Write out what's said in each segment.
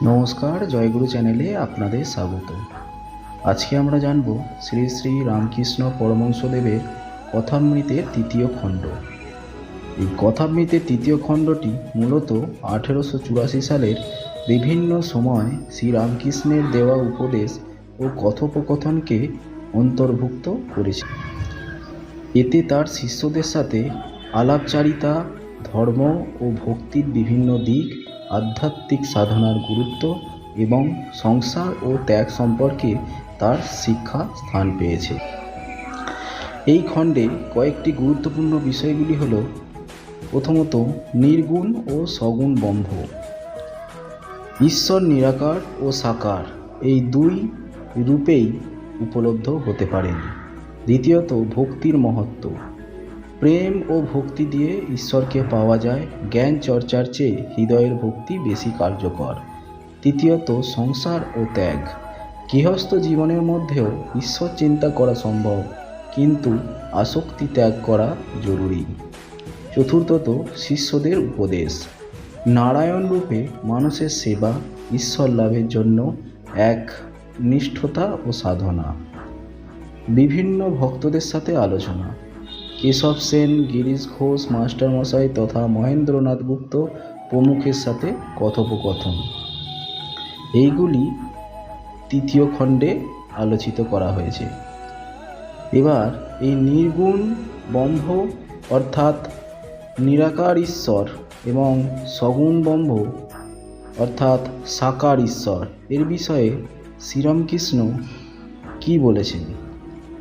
নমস্কার, জয়গুরু চ্যানেলে আপনাদের স্বাগত। আজকে আমরা জানব শ্রী শ্রী রামকৃষ্ণ পরমহংসদেবের কথামৃতের তৃতীয় খণ্ড। এই কথামৃতের তৃতীয় খণ্ডটি মূলত 1884 সালের বিভিন্ন সময় শ্রীরামকৃষ্ণের দেওয়া উপদেশ ও কথোপকথনকে অন্তর্ভুক্ত করেছে। এতে তার শিষ্যদের সাথে আলাপচারিতা, ধর্ম ও ভক্তির বিভিন্ন দিক, আধ্যাত্মিক সাধনার গুরুত্ব এবং সংসার ও ত্যাগ সম্পর্কে তার শিক্ষা স্থান পেয়েছে। এই খণ্ডে কয়েকটি গুরুত্বপূর্ণ বিষয়গুলি হল: প্রথমত, নির্গুণ ও সগুণ ব্রহ্ম। ঈশ্বর নিরাকার ও সাকার এই দুই রূপেই উপলব্ধ হতে পারেন। দ্বিতীয়ত, ভক্তির মহত্ব। প্রেম ও ভক্তি দিয়ে ঈশ্বরকে পাওয়া যায়। জ্ঞান চর্চার চেয়ে হৃদয়ের ভক্তি বেশি কার্যকর। তৃতীয়ত, সংসার ও ত্যাগ। গৃহস্থ জীবনের মধ্যেও ঈশ্বর চিন্তা করা সম্ভব, কিন্তু আসক্তি ত্যাগ করা জরুরি। চতুর্থত, শিষ্যদের উপদেশ। নারায়ণ রূপে মানুষের সেবা ঈশ্বর লাভের জন্য এক নিষ্ঠতা ও সাধনা। বিভিন্ন ভক্তদের সাথে আলোচনা। কেশব সেন, গিরিশ ঘোষ মাস্টারমশাই তথা মহেন্দ্রনাথ গুপ্ত প্রমুখের সাথে কথোপকথন। এইগুলি তৃতীয় খণ্ডে আলোচিত করা হয়েছে। এবার এই নির্গুণ ব্রহ্ম অর্থাৎ নিরাকার ঈশ্বর এবং সগুণ ব্রহ্ম অর্থাৎ সাকার ঈশ্বর এর বিষয়ে শ্রীরামকৃষ্ণ কি বলেছেন?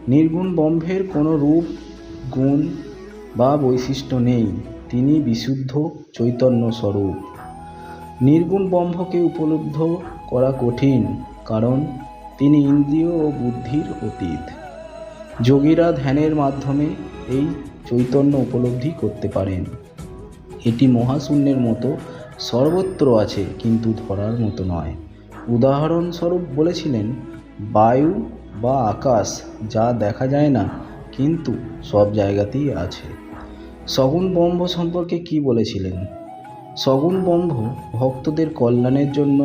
নির্গুণ ব্রহ্মের কোনো রূপ, গুণ বা বৈশিষ্ট্য নেই। তিনি বিশুদ্ধ চৈতন্য স্বরূপ। নির্গুণ ব্রহ্মকে উপলব্ধ করা কঠিন, কারণ তিনি ইন্দ্রিয় ও বুদ্ধির অতীত। যোগীরা ধ্যানের মাধ্যমে এই চৈতন্য উপলব্ধি করতে পারেন। এটি মহাশূন্যের মতো সর্বত্র আছে, কিন্তু ধরার মতো নয়। উদাহরণস্বরূপ বলেছিলেন, বায়ু বা আকাশ যা দেখা যায় না, কিন্তু সব জায়গাতেই আছে। সগুণ ব্রহ্ম সম্পর্কে কি বলেছিলেন? সগুণ ব্রহ্ম ভক্তদের কল্যাণের জন্য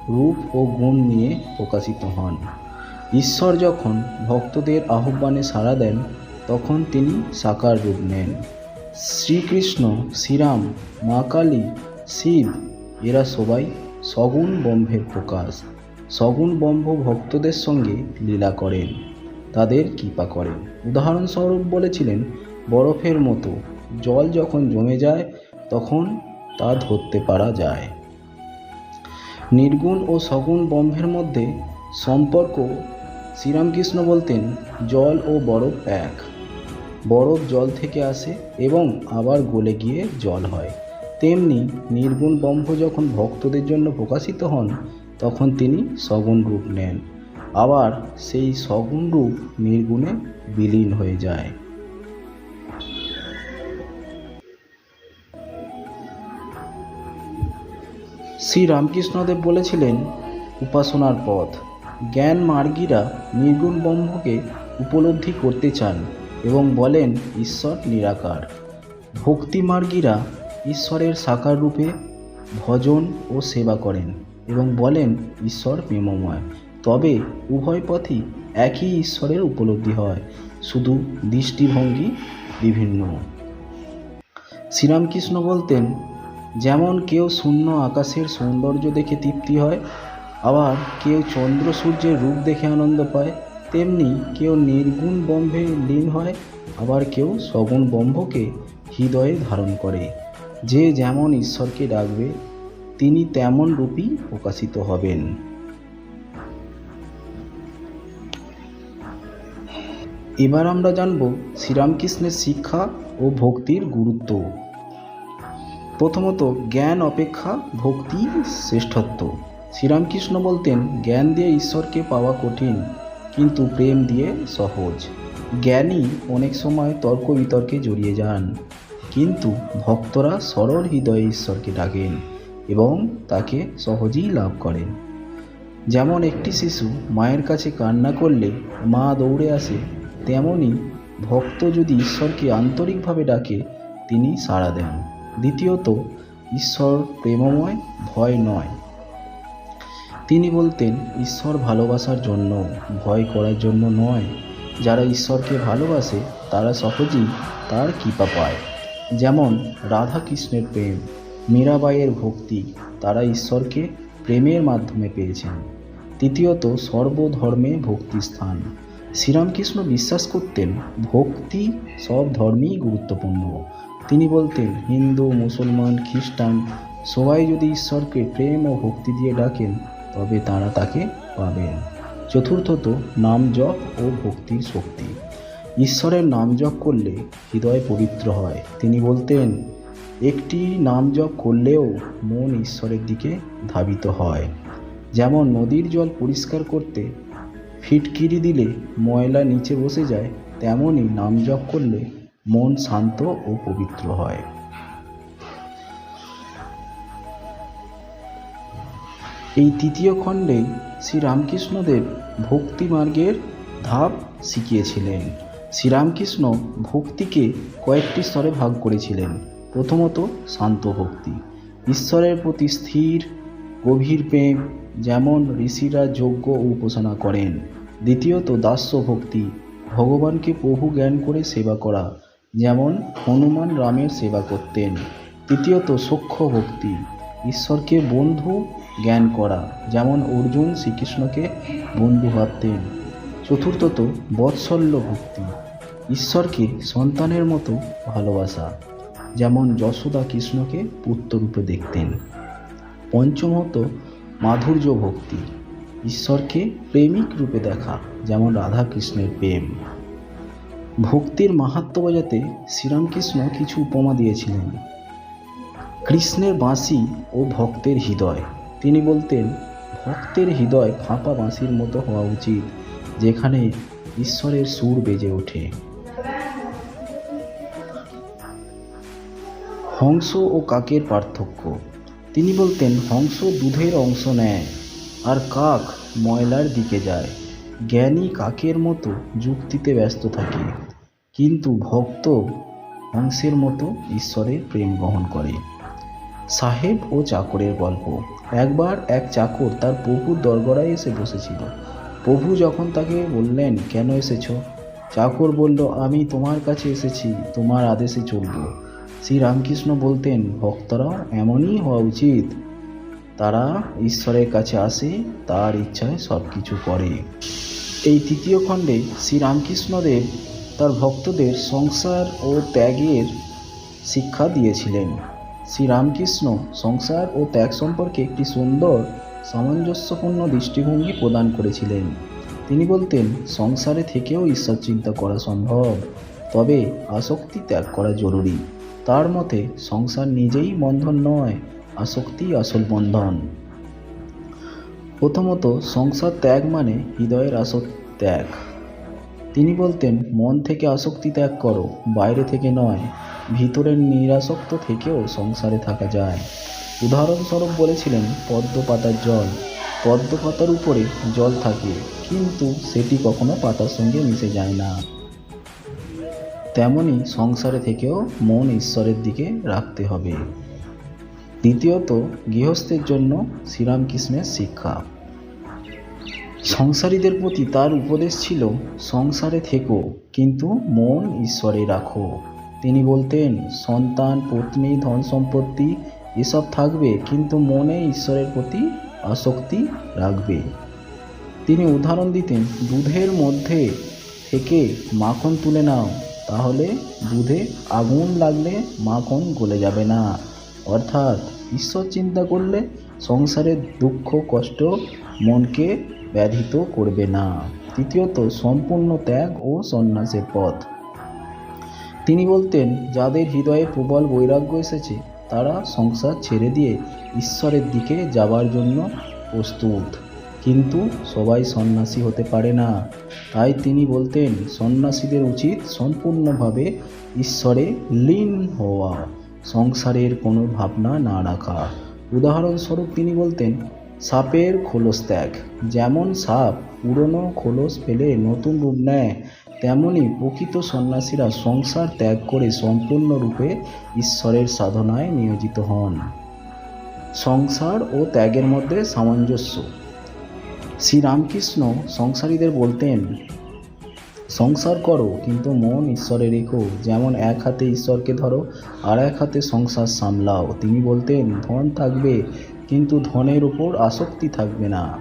রূপ ও গুণ নিয়ে প্রকাশিত হন। ঈশ্বর যখন ভক্তদের আহ্বানে সাড়া দেন, তখন তিনি সাকার রূপ নেন। শ্রীকৃষ্ণ, শ্রীরাম, মা কালী, শিব এরা সবাই সগুণ ব্রহ্মের প্রকাশ। সগুণ ব্রহ্ম ভক্তদের সঙ্গে লীলা করেন, তাদের কৃপা করেন। উদাহরণস্বরূপ বলেছিলেন, বরফের মতো জল যখন জমে যায়, তখন তা ধরতে পারা যায়। নির্গুণ ও সগুণ ব্রহ্মের মধ্যে সম্পর্ক শ্রীরামকৃষ্ণ বলতেন, জল ও বরফ এক। বরফ জল থেকে আসে এবং আবার গলে গিয়ে জল হয়। তেমনি নির্গুণ ব্রহ্ম যখন ভক্তদের জন্য প্রকাশিত হন, তখন তিনি সগুণ রূপ নেন, আবার সেই সগুণ রূপ নির্গুণে বিলীন হয়ে যায়। শ্রী রামকৃষ্ণদেব বলেছিলেন, উপাসনার পথ। জ্ঞান মার্গীরা নির্গুণ ব্রহ্মকে উপলব্ধি করতে চান এবং বলেন ঈশ্বর নিরাকার। ভক্তি মার্গীরা ঈশ্বরের সাকার রূপে ভজন ও সেবা করেন এবং বলেন ঈশ্বর প্রেমময়। তবে উভয় পথই একই ঈশ্বরের উপলব্ধি হয়, শুধু দৃষ্টিভঙ্গি বিভিন্ন। শ্রীরামকৃষ্ণ বলতেন, যেমন কেউ শূন্য আকাশের সৌন্দর্য দেখে তৃপ্তি হয়, আবার কেউ চন্দ্র সূর্যের রূপ দেখে আনন্দ পায়, তেমনি কেউ নির্গুণ ব্রহ্মে লীন হয়, আবার কেউ সগুণ ব্রহ্মকে হৃদয়ে ধারণ করে। যে যেমন ঈশ্বরকে ডাকবে, তিনি তেমন রূপই প্রকাশিত হবেন। এবার আমরা জানব শ্রীরামকৃষ্ণের শিক্ষা ও ভক্তির গুরুত্ব। প্রথমত, জ্ঞান অপেক্ষা ভক্তি শ্রেষ্ঠত্ব। শ্রীরামকৃষ্ণ বলতেন, জ্ঞান দিয়ে ঈশ্বরকে পাওয়া কঠিন, কিন্তু প্রেম দিয়ে সহজ। জ্ঞানী অনেক সময় তর্ক বিতর্কে জড়িয়ে যান, কিন্তু ভক্তরা সরল হৃদয়ে ঈশ্বরকে ডাকেন এবং তাকে সহজেই লাভ করেন। যেমন একটি শিশু মায়ের কাছে কান্না করলে মা দৌড়ে আসে, তেমনি ভক্ত যদি ঈশ্বরকে আন্তরিকভাবে ডাকে, তিনি সাড়া দেন। দ্বিতীয়ত, ঈশ্বর প্রেমময়, ভয় নয়। তিনি বলতেন, ঈশ্বর ভালোবাসার জন্য, ভয় করার জন্য নয়। যারা ঈশ্বরকে ভালোবাসে তারা সহজেই তার কৃপা পায়। যেমন রাধা কৃষ্ণের প্রেম, মীরাবাইয়ের ভক্তি, তারা ঈশ্বরকে প্রেমের মাধ্যমে পেয়েছেন। তৃতীয়ত, সর্বধর্মে ভক্তি স্থান। শ্রীরামকৃষ্ণ বিশ্বাস করতেন ভক্তি সব ধর্মেই গুরুত্বপূর্ণ। তিনি বলতেন, হিন্দু, মুসলমান, খ্রিস্টান সবাই যদি ঈশ্বরকে প্রেম ও ভক্তি দিয়ে ডাকেন তবে তারা তাকে পাবেন। চতুর্থত, নাম জপ ও ভক্তির শক্তি। ঈশ্বরের নাম জপ করলে হৃদয় পবিত্র হয়। তিনি বলতেন, একটি নাম জপ করলেও মন ঈশ্বরের দিকে ধাবিত হয়। যেমন নদীর জল পরিষ্কার করতে ফিটকিরি দিলে ময়লা নিচে বসে যায়, তেমনই নাম জপ করলে মন শান্ত ও পবিত্র হয়। এই তৃতীয় খণ্ডে শ্রীরামকৃষ্ণদেব ভক্তি মার্গের ধাপ শিখিয়েছিলেন। শ্রীরামকৃষ্ণ ভক্তিকে কয়েকটি স্তরে ভাগ করেছিলেন। প্রথমত, শান্ত ভক্তি, ঈশ্বরের প্রতি স্থির গভীর প্রেম, যেমন ঋষিরা যজ্ঞ ও উপাসনা করেন। দ্বিতীয়ত, দাস্য ভক্তি, ভগবানকে প্রভু জ্ঞান করে সেবা করা, যেমন হনুমান রামের সেবা করতেন। তৃতীয়ত, সখ্য ভক্তি, ঈশ্বরকে বন্ধু জ্ঞান করা, যেমন অর্জুন শ্রীকৃষ্ণকে বন্ধু ভাবতেন। চতুর্থত, বৎসল্য ভক্তি, ঈশ্বরকে সন্তানের মতো ভালোবাসা, যেমন যশোদা কৃষ্ণকে পুত্ররূপে দেখতেন। পঞ্চমত, মাধুর্য ভক্তি, ঈশ্বরকে প্রেমিক রূপে দেখা, যেমন রাধা কৃষ্ণের প্রেম। ভক্তির মাহাত্ম্য বোঝাতে শ্রীরামকৃষ্ণ কিছু উপমা দিয়েছিলেন। কৃষ্ণের বাঁশি ও ভক্তের হৃদয়। তিনি বলতেন, ভক্তের হৃদয় ফাঁপা বাঁশির মতো হওয়া উচিত, যেখানে ঈশ্বরের সুর বেজে ওঠে। হংস ও কাকের পার্থক্য। তিনি বলতেন, হংস দুধের অংশ নেয় আর কাক ময়লার দিকে যায়। জ্ঞানী কাকের মতো যুক্তিতে ব্যস্ত থাকে, কিন্তু ভক্ত হংসের মতো ঈশ্বরের প্রেম গ্রহণ করে। সাহেব ও চাকরের গল্প। একবার এক চাকর তার প্রভুর দরগড়ায় এসে বসেছিল। প্রভু যখন তাকে বললেন, কেন এসেছো? চাকর বলল, আমি তোমার কাছে এসেছি, তোমার আদেশে চলব। শ্রীরামকৃষ্ণ বলতেন, ভক্তরাও এমনই হওয়া উচিত। তারা ঈশ্বরের কাছে আসে, তার ইচ্ছায় সব কিছু করে। এই তৃতীয় খণ্ডে শ্রীরামকৃষ্ণদেব তার ভক্তদের সংসার ও ত্যাগের শিক্ষা দিয়েছিলেন। শ্রীরামকৃষ্ণ সংসার ও ত্যাগ সম্পর্কে একটি সুন্দর সামঞ্জস্যপূর্ণ দৃষ্টিভঙ্গি প্রদান করেছিলেন। তিনি বলতেন, সংসারে থেকেও ঈশ্বর চিন্তা করা সম্ভব, তবে আসক্তি ত্যাগ করা জরুরি। তার মতে সংসার নিজেই বন্ধন নয়, আসক্তি আসল বন্ধন। প্রথমত, সংসার ত্যাগ মানে হৃদয়ের আসক্তি ত্যাগ। তিনি বলতেন, মন থেকে আসক্তি ত্যাগ করো, বাইরে থেকে নয়। ভিতরের নিরাসক্ত থেকেও সংসারে থাকা যায়। উদাহরণস্বরূপ বলেছিলেন, পদ্ম পাতার জল। পদ্ম পাতার উপরে জল থাকে, কিন্তু সেটি কখনো পাতার সঙ্গে মিশে যায় না। তেমনি সংসারে থেকেও মন ঈশ্বরের দিকে রাখতে হবে। দ্বিতীয়ত, গৃহস্থের জন্য শ্রীরামকৃষ্ণের শিক্ষা। সংসারীদের প্রতি তার উপদেশ ছিল, সংসারে থেকো, কিন্তু মন ঈশ্বরে রাখো। তিনি বলতেন, সন্তান, পত্নী, ধন সম্পত্তি এসব থাকবে, কিন্তু মনে ঈশ্বরের প্রতি আসক্তি রাখবে। তিনি উদাহরণ দিতেন, দুধের মধ্যে থেকে মাখন তুলে নাও, তাহলে দুধে আগুন লাগলে মাখন গলে যাবে না। অর্থাৎ ঈশ্বর চিন্তা করলে সংসারের দুঃখ কষ্ট মনকে ব্যাধিত করবে না। তৃতীয়ত, সম্পূর্ণ ত্যাগ ও সন্ন্যাসের পথ। তিনি বলতেন, যাদের হৃদয়ে প্রবল বৈরাগ্য এসেছে তারা সংসার ছেড়ে দিয়ে ঈশ্বরের দিকে যাবার জন্য প্রস্তুত, কিন্তু সবাই সন্ন্যাসী হতে পারে না। তাই তিনি বলতেন, সন্ন্যাসীদের উচিত সম্পূর্ণভাবে ঈশ্বরে লীন হওয়া, সংসারের কোনো ভাবনা না রাখা। উদাহরণস্বরূপ তিনি বলতেন, সাপের খোলস ত্যাগ। যেমন সাপ পুরনো খোলস ফেলে নতুন রূপ নেয়, তেমনি প্রকৃত সন্ন্যাসীরা সংসার ত্যাগ করে সম্পূর্ণরূপে ঈশ্বরের সাধনায় নিয়োজিত হন। সংসার ও ত্যাগের মধ্যে সামঞ্জস্য। শ্রীরামকৃষ্ণ সংসারীদের বলতেন, সংসার করো কিন্তু মন ঈশ্বরে রেখো, যেমন এক হাতে ঈশ্বরকে ধরো আর এক হাতে সংসার সামলাও। তিনি বলতেন, ধন থাকবে কিন্তু ধনের উপর আসক্তি থাকবে না।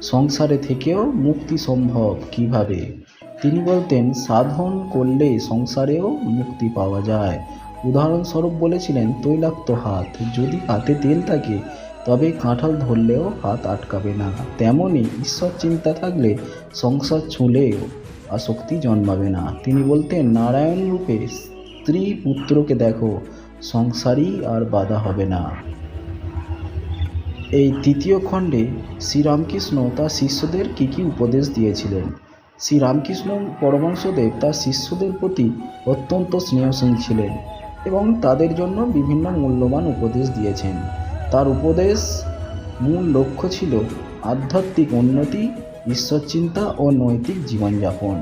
সংসারে থেকেও মুক্তি সম্ভব কিভাবে? তিনি বলতেন, সাধন করলে সংসারেও মুক্তি পাওয়া যায়। উদাহরণস্বরূপ বলেছিলেন, তৈলাক্ত হাত, যদি হাতে তেল থাকে তবে কাঁঠাল ধরলেও হাত আটকাবে না। তেমনি ঈশ্বর চিন্তা থাকলে সংসার ছুঁলেও আসক্তি জন্মাবে না। তিনি বলতেন, নারায়ণ রূপে স্ত্রী পুত্রকে দেখো, সংসারই আর বাধা হবে না। এই তৃতীয় খণ্ডে শ্রীরামকৃষ্ণ তার শিষ্যদের কী কী উপদেশ দিয়েছিলেন। শ্রীরামকৃষ্ণ পরমহংসদেব তার শিষ্যদের প্রতি অত্যন্ত স্নেহশীল ছিলেন এবং তাদের জন্য বিভিন্ন মূল্যবান উপদেশ দিয়েছেন। তার উপদেশ মূল লক্ষ্য ছিল আধ্যাত্মিক উন্নতি, ঈশ্বর চিন্তা ও নৈতিক জীবনযাপন।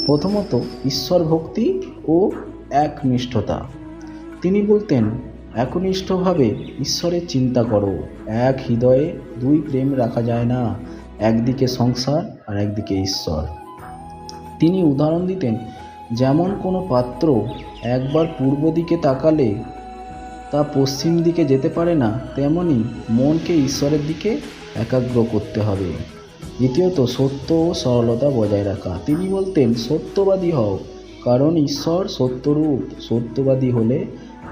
প্রথমত, ঈশ্বর ভক্তি ও একনিষ্ঠতা। তিনি বলতেন, একনিষ্ঠভাবে ঈশ্বরের চিন্তা করো। এক হৃদয়ে দুই প্রেম রাখা যায় না, একদিকে সংসার আর একদিকে ঈশ্বর। তিনি উদাহরণ দিতেন, যেমন কোনো পাত্র একবার পূর্ব দিকে তাকালে তা পশ্চিম দিকে যেতে পারে না, তেমনি মনকে ঈশ্বরের দিকে একাগ্র করতে হবে। দ্বিতীয়ত, সত্য ও সরলতা বজায় রাখা। তিনি বলতেন, সত্যবাদী হও, কারণ ঈশ্বর সত্যরূপ। সত্যবাদী হলে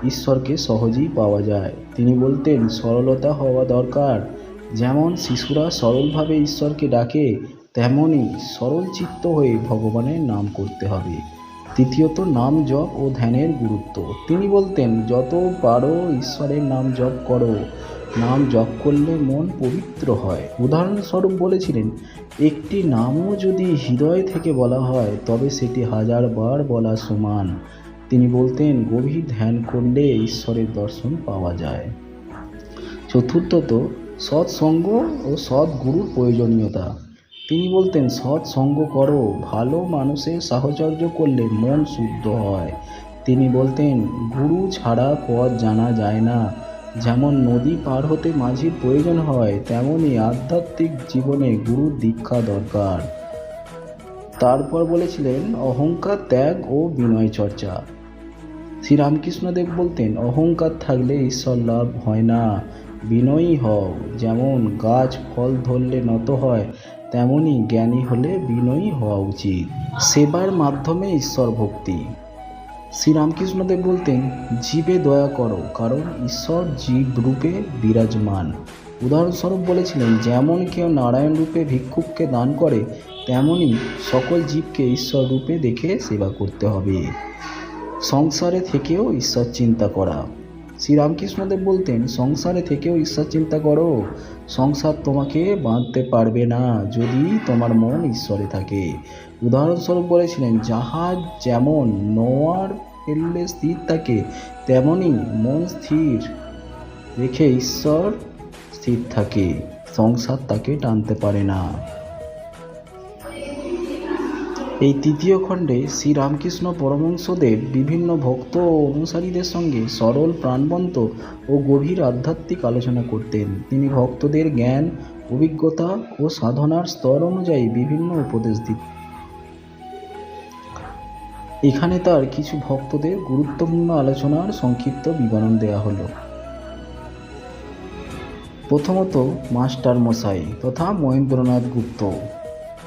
ঈশ্বরকে সহজেই পাওয়া যায়। তিনি বলতেন, সরলতা হওয়া দরকার। যেমন শিশুরা সরলভাবে ঈশ্বরকে ডাকে, তেমনি সরল চিত্ত হয়ে ভগবানের নাম করতে হবে। তৃতীয়ত, নাম জপ ও ধ্যানের গুরুত্ব। তিনি বলতেন, যত পারো ঈশ্বরের নাম জপ করো। নাম জপ করলে মন পবিত্র হয়। উদাহরণস্বরূপ বলেছিলেন, একটি নামও যদি হৃদয় থেকে বলা হয় তবে সেটি 1000 বার বলা সমান। তিনি বলতেন, গভীর ধ্যান করলে ঈশ্বরের দর্শন পাওয়া যায়। চতুর্থত, সৎসঙ্গ ও সৎগুরুর প্রয়োজনীয়তা। তিনি বলতেন, সৎসঙ্গ করো, ভালো মানুষের সাহচর্য করলে মন শুদ্ধ হয়। তিনি বলতেন, গুরু ছাড়া পথ জানা যায় না। যেমন নদী পার হতে মাঝির প্রয়োজন হয়, তেমনি আধ্যাত্মিক জীবনে গুরুর দীক্ষা দরকার। তারপর বলেছিলেন, অহংকার ত্যাগ ও বিনয় চর্চা। শ্রীরামকৃষ্ণদেব বলতেন, অহংকার থাকলে ঈশ্বর লাভ হয় না, বিনয়ী হও। যেমন গাছ ফল ধরলে নত হয়, তেমনি জ্ঞানী হলে বিনয়ী হওয়া উচিত। সেবার মাধ্যমে ঈশ্বর ভক্তি। শ্রীরামকৃষ্ণদেব বলতেন, জীবে দয়া করো, কারণ ঈশ্বর জীব রূপে বিরাজমান। উদাহরণস্বরূপ বলেছিলেন, যেমন কেউ নারায়ণ রূপে ভিক্ষুককে দান করে, তেমনি সকল জীবকে ঈশ্বর রূপে দেখে সেবা করতে হবে। সংসারে থেকেও ঈশ্বর চিন্তা করা। শ্রীরামকৃষ্ণদেব বলতেন, সংসারে থেকেও ঈশ্বর চিন্তা করো। সংসার তোমাকে বাঁধতে পারবে না যদি তোমার মন ঈশ্বরে থাকে। উদাহরণস্বরূপ বলেছিলেন, জাহাজ যেমন নোয়ার ফেললে স্থির থাকে, তেমনি মন স্থির রেখে ঈশ্বর স্থির থাকে, সংসার তাকে টানতে পারে না। এই তৃতীয় খণ্ডে শ্রীরামকৃষ্ণ পরমহংসদেব বিভিন্ন ভক্ত ও অনুসারীদের সঙ্গে সরল, প্রাণবন্ত ও গভীর আধ্যাত্মিক আলোচনা করতেন। তিনি ভক্তদের জ্ঞান, অভিজ্ঞতা ও সাধনার স্তর অনুযায়ী বিভিন্ন উপদেশ দিতেন। এখানে তার কিছু ভক্তদের গুরুত্বপূর্ণ আলোচনার সংক্ষিপ্ত বিবরণ দেওয়া হলো। প্রথমত, মাস্টার মশাই তথা মহেন্দ্রনাথ গুপ্ত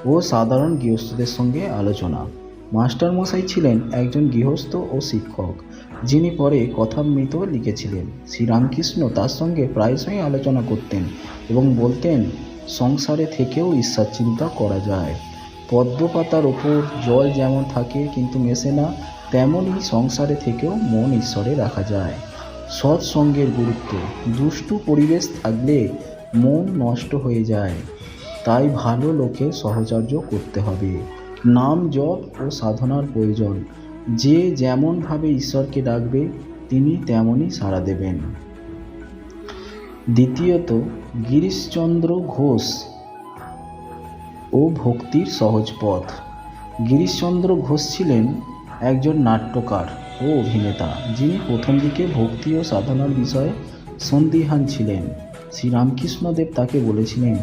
ও সাধারণ গৃহস্থদের সঙ্গে আলোচনা। মাস্টার মশাই ছিলেন একজন গৃহস্থ ও শিক্ষক, যিনি পরে কথামৃত লিখেছিলেন। শ্রীরামকৃষ্ণ তার সঙ্গে প্রায়শই আলোচনা করতেন এবং বলতেন, সংসারে থেকেও ঈশ্বর চিন্তা করা যায়। পদ্ম পাতার ওপর জল যেমন থাকে কিন্তু মেশে না, তেমনই সংসারে থেকেও মন ঈশ্বরে রাখা যায়। সৎসঙ্গের গুরুত্ব। দুষ্টু পরিবেশ থাকলে মন নষ্ট হয়ে যায়, তাই ভালো লোকের সহচর্য করতে হবে। নাম জপ ও সাধনার প্রয়োজন। যে যেমনভাবে ঈশ্বরকে ডাকবে তিনি তেমনই সাড়া দেবেন। দ্বিতীয়ত, গিরিশচন্দ্র ঘোষ ও ভক্তির সহজ পথ। গিরিশচন্দ্র ঘোষ ছিলেন একজন নাট্যকার ও অভিনেতা, যিনি প্রথম দিকে ভক্তি ও সাধনার বিষয়ে সন্দিহান ছিলেন। শ্রীরামকৃষ্ণদেব তাকে বলেছিলেন,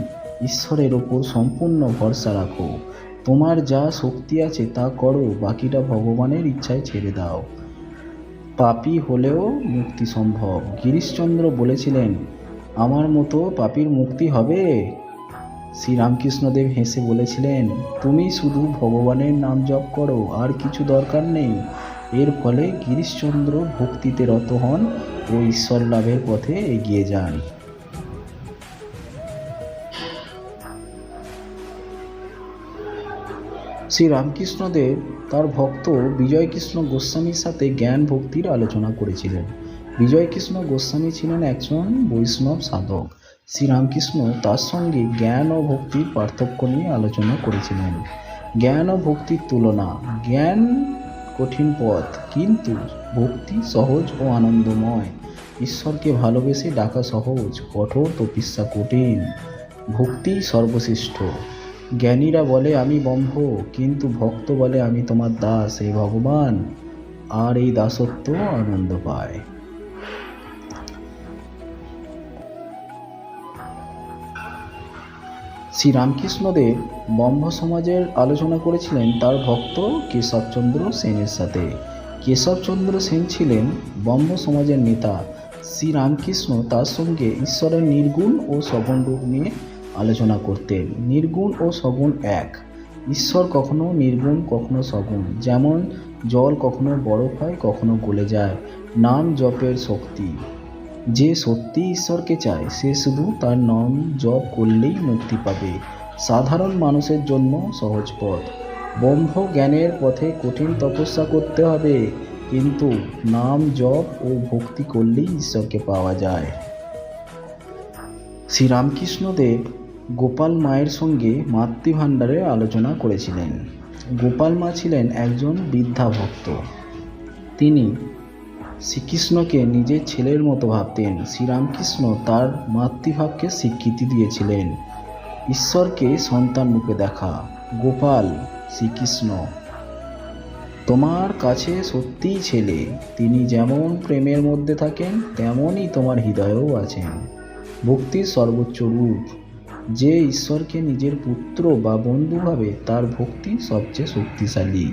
ঈশ্বরের ওপর সম্পূর্ণ ভরসা রাখো। তোমার যা শক্তি আছে তা করো, বাকিটা ভগবানের ইচ্ছায় ছেড়ে দাও। পাপী হলেও মুক্তি সম্ভব। গিরিশচন্দ্র বলেছিলেন, আমার মতো পাপীর মুক্তি হবে? শ্রীরামকৃষ্ণদেব হেসে বলেছিলেন, তুমি শুধু ভগবানের নাম জপ করো, আর কিছু দরকার নেই। এর ফলে গিরিশচন্দ্র ভক্তিতে রত হন ও ঈশ্বর লাভের পথে এগিয়ে যান। শ্রীরামকৃষ্ণদেব তার ভক্ত বিজয়কৃষ্ণ গোস্বামীর সাথে জ্ঞান ভক্তির আলোচনা করেছিলেন। বিজয়কৃষ্ণ গোস্বামী ছিলেন একজন বৈষ্ণব সাধক। শ্রীরামকৃষ্ণ তার সঙ্গে জ্ঞান ও ভক্তির পার্থক্য নিয়ে আলোচনা করেছিলেন। জ্ঞান ও ভক্তির তুলনা। জ্ঞান কঠিন পথ, কিন্তু ভক্তি সহজ ও আনন্দময়। ঈশ্বরকে ভালোবেসে ডাকা সহজ, কঠোর তপস্যা কঠিন। ভক্তি সর্বশ্রেষ্ঠ। জ্ঞানীরা বলে আমি ব্রহ্ম, কিন্তু ভক্ত বলে আমি তোমার দাস হে ভগবান, আর এই দাসত্ব আনন্দ পায়। শ্রীরামকৃষ্ণদেব ব্রহ্ম সমাজের আলোচনা করেছিলেন তার ভক্ত কেশবচন্দ্র সেনের সাথে। কেশবচন্দ্র সেন ছিলেন ব্রহ্ম সমাজের নেতা। শ্রীরামকৃষ্ণ তার সঙ্গে ঈশ্বরের নির্গুণ ও সগুণ রূপ নিয়ে আলোচনা করতেন। নির্গুণ ও সগুণ এক। ঈশ্বর কখনো নির্গুণ, কখনো সগুণ। যেমন জল কখনো বরফ হয়, কখনো গলে যায়। নাম জপের শক্তি। যে সত্যি ঈশ্বরকে চায় সে শুধু তার নাম জপ করলেই মুক্তি পাবে। সাধারণ মানুষের জন্য সহজ পথ। ব্রহ্ম জ্ঞানের পথে কঠিন তপস্যা করতে হবে, কিন্তু নাম জপ ও ভক্তি করলেই ঈশ্বরকে পাওয়া যায়। শ্রীরামকৃষ্ণদেব গোপাল মায়ের সঙ্গে মাতৃভাণ্ডারের আলোচনা করেছিলেন। গোপাল মা ছিলেন একজন বৃদ্ধা ভক্ত। তিনি শ্রীকৃষ্ণকে নিজের ছেলের মতো ভাবতেন। শ্রীরামকৃষ্ণ তার মাতৃভাবকে স্বীকৃতি দিয়েছিলেন। ঈশ্বরকে সন্তান রূপে দেখা। গোপাল, শ্রীকৃষ্ণ তোমার কাছে সত্যিই ছেলে। তিনি যেমন প্রেমের মধ্যে থাকেন, তেমনই তোমার হৃদয়েও আছেন। ভক্তির সর্বোচ্চ রূপ। যে ঈশ্বরকে নিজের পুত্র বা বন্ধু ভাবে, তার ভক্তি সবচেয়ে শক্তিশালী।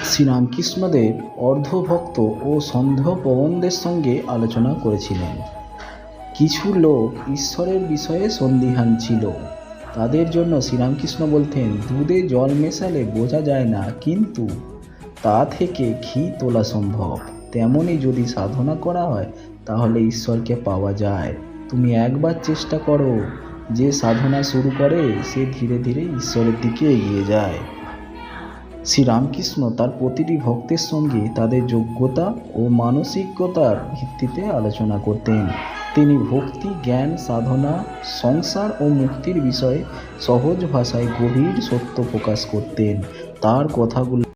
শ্রীরামকৃষ্ণদেব অর্ধভক্ত ও সন্দেহপ্রবণদের সঙ্গে আলোচনা করেছিলেন। কিছু লোক ঈশ্বরের বিষয়ে সন্দিহান ছিল। তাদের জন্য শ্রীরামকৃষ্ণ বলতেন, দুধে জল মেশালে বোঝা যায় না, কিন্তু তা থেকে ঘি তোলা সম্ভব। তেমনি যদি সাধনা করা হয় তাহলে ঈশ্বরকে পাওয়া যায়। তুমি একবার চেষ্টা করো। যে সাধনা শুরু করে সে ধীরে ধীরে ঈশ্বরের দিকে এগিয়ে যায়। শ্রীরামকৃষ্ণ তার প্রতিটি ভক্তের সঙ্গে তাদের যোগ্যতা ও মানসিকতার ভিত্তিতে আলোচনা করতেন। তিনি ভক্তি, জ্ঞান, সাধনা, সংসার ও মুক্তির বিষয়ে সহজ ভাষায় গভীর সত্য প্রকাশ করতেন। তার কথাগুলো